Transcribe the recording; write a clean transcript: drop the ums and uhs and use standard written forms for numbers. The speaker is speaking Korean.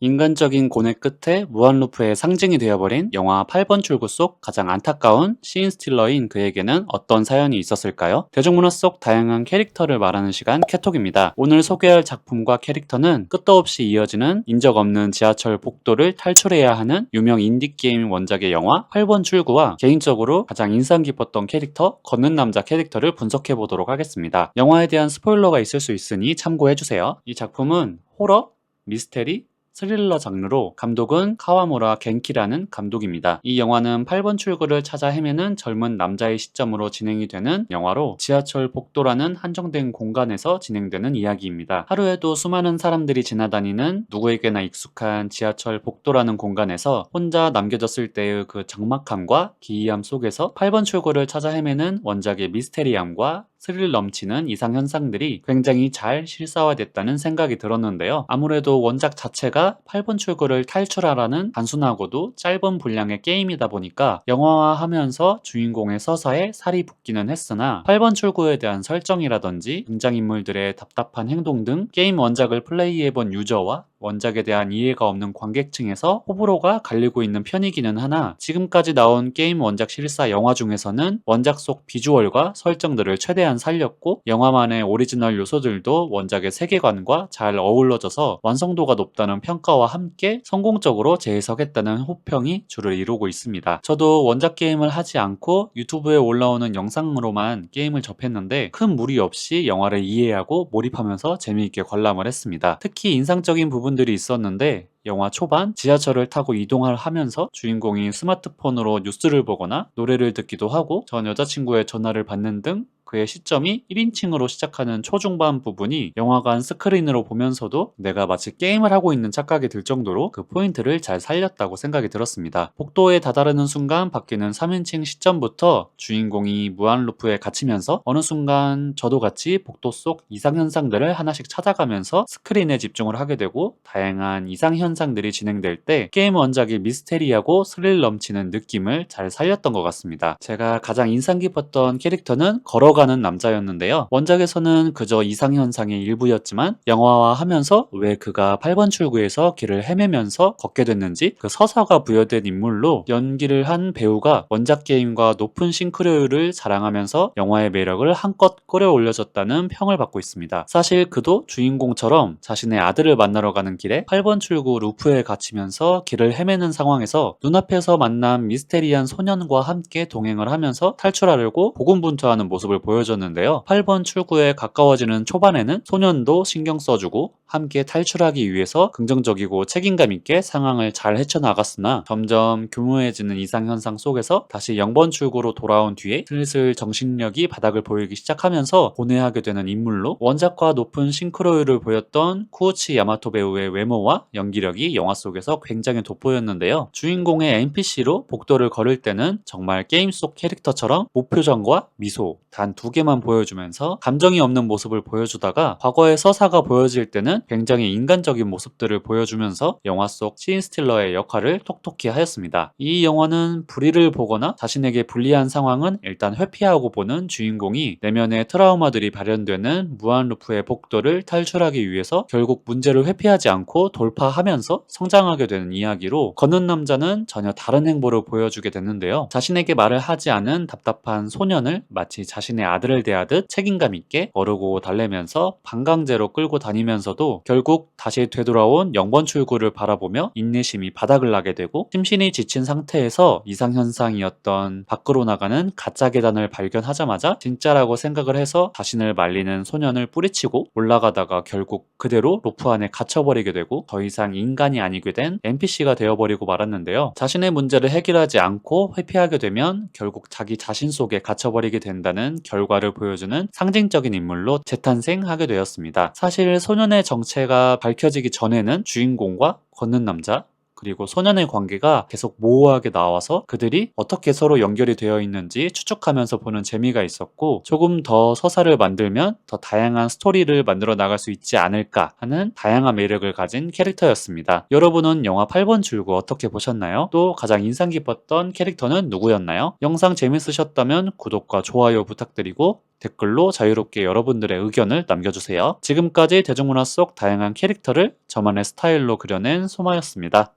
인간적인 고뇌 끝에 무한루프의 상징이 되어버린 영화 8번 출구 속 가장 안타까운 시인스틸러인 그에게는 어떤 사연이 있었을까요? 대중문화 속 다양한 캐릭터를 말하는 시간 캐톡입니다. 오늘 소개할 작품과 캐릭터는 끝도 없이 이어지는 인적 없는 지하철 복도를 탈출해야 하는 유명 인디게임 원작의 영화 8번 출구와 개인적으로 가장 인상 깊었던 캐릭터 걷는 남자 캐릭터를 분석해 보도록 하겠습니다. 영화에 대한 스포일러가 있을 수 있으니 참고해주세요. 이 작품은 호러, 미스테리, 스릴러 장르로 감독은 카와무라 겐키라는 감독입니다. 이 영화는 8번 출구를 찾아 헤매는 젊은 남자의 시점으로 진행이 되는 영화로 지하철 복도라는 한정된 공간에서 진행되는 이야기입니다. 하루에도 수많은 사람들이 지나다니는 누구에게나 익숙한 지하철 복도라는 공간에서 혼자 남겨졌을 때의 그 적막함과 기이함 속에서 8번 출구를 찾아 헤매는 원작의 미스테리함과 스릴 넘치는 이상 현상들이 굉장히 잘 실사화됐다는 생각이 들었는데요. 아무래도 원작 자체가 8번 출구를 탈출하라는 단순하고도 짧은 분량의 게임이다 보니까 영화화하면서 주인공의 서사에 살이 붙기는 했으나 8번 출구에 대한 설정이라든지 등장인물들의 답답한 행동 등 게임 원작을 플레이해본 유저와 원작에 대한 이해가 없는 관객층에서 호불호가 갈리고 있는 편이기는 하나 지금까지 나온 게임 원작 실사 영화 중에서는 원작 속 비주얼과 설정들을 최대한 살렸고 영화만의 오리지널 요소들도 원작의 세계관과 잘 어우러져서 완성도가 높다는 평가와 함께 성공적으로 재해석했다는 호평이 주를 이루고 있습니다. 저도 원작 게임을 하지 않고 유튜브에 올라오는 영상으로만 게임을 접했는데 큰 무리 없이 영화를 이해하고 몰입하면서 재미있게 관람을 했습니다. 특히 인상적인 부분들이 있었는데 영화 초반 지하철을 타고 이동을 하면서 주인공이 스마트폰으로 뉴스를 보거나 노래를 듣기도 하고 전 여자친구의 전화를 받는 등 그의 시점이 1인칭으로 시작하는 초중반 부분이 영화관 스크린으로 보면서도 내가 마치 게임을 하고 있는 착각이 들 정도로 그 포인트를 잘 살렸다고 생각이 들었습니다. 복도에 다다르는 순간 바뀌는 3인칭 시점부터 주인공이 무한루프에 갇히면서 어느 순간 저도 같이 복도 속 이상현상들을 하나씩 찾아가면서 스크린에 집중을 하게 되고 다양한 이상현상들이 진행될 때 게임 원작의 미스테리하고 스릴 넘치는 느낌을 잘 살렸던 것 같습니다. 제가 가장 인상 깊었던 캐릭터는 걸어가는 남자였는데요. 원작에서는 그저 이상현상의 일부였지만 영화화하면서 왜 그가 8번 출구에서 길을 헤매면서 걷게 됐는지 그 서사가 부여된 인물로 연기를 한 배우가 원작 게임과 높은 싱크로율을 자랑하면서 영화의 매력을 한껏 끌어올려줬다는 평을 받고 있습니다. 사실 그도 주인공처럼 자신의 아들을 만나러 가는 길에 8번 출구 루프에 갇히면서 길을 헤매는 상황에서 눈앞에서 만난 미스테리한 소년과 함께 동행을 하면서 탈출하려고 고군분투하는 모습을 보여줬는데요. 8번 출구에 가까워지는 초반에는 소년도 신경 써주고 함께 탈출하기 위해서 긍정적이고 책임감 있게 상황을 잘 헤쳐나갔으나 점점 교묘해지는 이상현상 속에서 다시 0번 출구로 돌아온 뒤에 슬슬 정신력이 바닥을 보이기 시작하면서 고뇌하게 되는 인물로 원작과 높은 싱크로율을 보였던 쿠우치 야마토 배우의 외모와 연기력이 영화 속에서 굉장히 돋보였는데요. 주인공의 NPC로 복도를 걸을 때는 정말 게임 속 캐릭터처럼 무표정과 미소 단 2개만 보여주면서 감정이 없는 모습을 보여주다가 과거의 서사가 보여질 때는 굉장히 인간적인 모습들을 보여주면서 영화 속 시인스틸러의 역할을 톡톡히 하였습니다. 이 영화는 불의를 보거나 자신에게 불리한 상황은 일단 회피하고 보는 주인공이 내면의 트라우마들이 발현되는 무한루프의 복도를 탈출하기 위해서 결국 문제를 회피하지 않고 돌파하면서 성장하게 되는 이야기로 걷는 남자는 전혀 다른 행보를 보여주게 됐는데요. 자신에게 말을 하지 않은 답답한 소년을 마치 자신의 아들을 대하듯 책임감 있게 거르고 달래면서 반강제로 끌고 다니면서도 결국 다시 되돌아온 0번 출구를 바라보며 인내심이 바닥을 나게 되고 심신이 지친 상태에서 이상현상이었던 밖으로 나가는 가짜 계단을 발견하자마자 진짜라고 생각을 해서 자신을 말리는 소년을 뿌리치고 올라가다가 결국 그대로 로프 안에 갇혀버리게 되고 더 이상 인간이 아니게 된 NPC가 되어버리고 말았는데요. 자신의 문제를 해결하지 않고 회피하게 되면 결국 자기 자신 속에 갇혀버리게 된다는 결과를 보여주는 상징적인 인물로 재탄생하게 되었습니다. 사실 소년의 정체가 밝혀지기 전에는 주인공과 걷는 남자 그리고 소년의 관계가 계속 모호하게 나와서 그들이 어떻게 서로 연결이 되어 있는지 추측하면서 보는 재미가 있었고, 조금 더 서사를 만들면 더 다양한 스토리를 만들어 나갈 수 있지 않을까 하는 다양한 매력을 가진 캐릭터였습니다. 여러분은 영화 8번 출구 어떻게 보셨나요? 또 가장 인상 깊었던 캐릭터는 누구였나요? 영상 재밌으셨다면 구독과 좋아요 부탁드리고 댓글로 자유롭게 여러분들의 의견을 남겨주세요. 지금까지 대중문화 속 다양한 캐릭터를 저만의 스타일로 그려낸 소마였습니다.